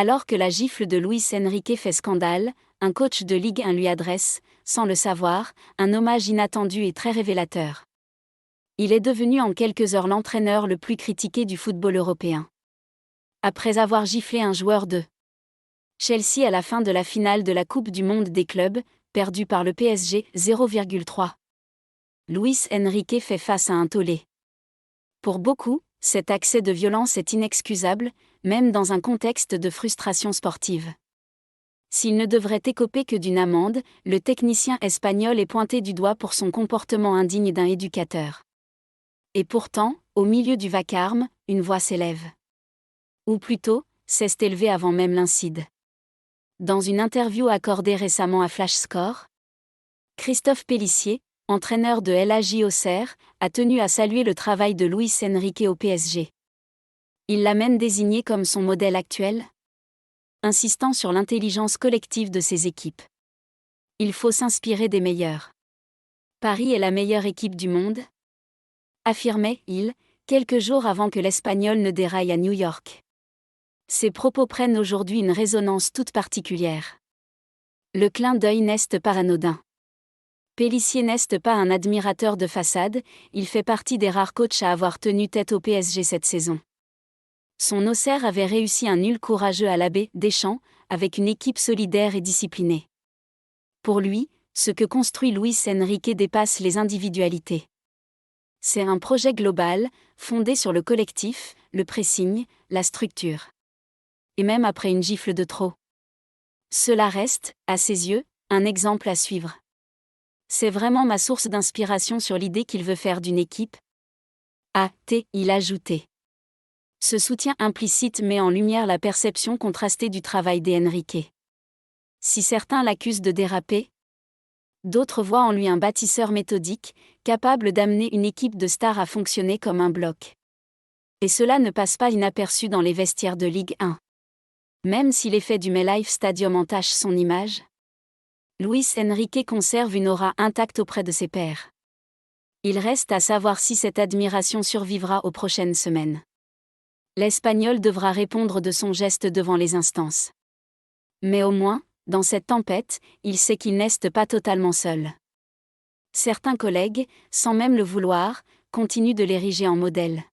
Alors que la gifle de Luis Enrique fait scandale, un coach de Ligue 1 lui adresse, sans le savoir, un hommage inattendu et très révélateur. Il est devenu en quelques heures l'entraîneur le plus critiqué du football européen. Après avoir giflé un joueur de Chelsea à la fin de la finale de la Coupe du Monde des clubs, perdue par le PSG 0,3. Luis Enrique fait face à un tollé. Pour beaucoup, cet accès de violence est inexcusable, même dans un contexte de frustration sportive. S'il ne devrait écoper que d'une amende, le technicien espagnol est pointé du doigt pour son comportement indigne d'un éducateur. Et pourtant, au milieu du vacarme, une voix s'élève. Ou plutôt, s'est élevée avant même l'incide. Dans une interview accordée récemment à Flash Score, Christophe Pélissier, entraîneur de l'AJ Auxerre, a tenu à saluer le travail de Luis Enrique au PSG. Il l'a même désigné comme son modèle actuel, insistant sur l'intelligence collective de ses équipes. Il faut s'inspirer des meilleurs. Paris est la meilleure équipe du monde, affirmait-il, quelques jours avant que l'Espagnol ne déraille à New York. Ces propos prennent aujourd'hui une résonance toute particulière. Le clin d'œil n'est pas anodin. Pélissier n'est pas un admirateur de façade, il fait partie des rares coachs à avoir tenu tête au PSG cette saison. Son Auxerre avait réussi un nul courageux à l'Abbé Deschamps, avec une équipe solidaire et disciplinée. Pour lui, ce que construit Luis Enrique dépasse les individualités. C'est un projet global, fondé sur le collectif, le pressing, la structure. Et même après une gifle de trop. Cela reste, à ses yeux, un exemple à suivre. C'est vraiment ma source d'inspiration sur l'idée qu'il veut faire d'une équipe. Il a ajouté. Ce soutien implicite met en lumière la perception contrastée du travail d'Enrique. Si certains l'accusent de déraper, d'autres voient en lui un bâtisseur méthodique, capable d'amener une équipe de stars à fonctionner comme un bloc. Et cela ne passe pas inaperçu dans les vestiaires de Ligue 1. Même si l'effet du MetLife Stadium entache son image, Luis Enrique conserve une aura intacte auprès de ses pairs. Il reste à savoir si cette admiration survivra aux prochaines semaines. L'Espagnol devra répondre de son geste devant les instances. Mais au moins, dans cette tempête, il sait qu'il n'est pas totalement seul. Certains collègues, sans même le vouloir, continuent de l'ériger en modèle.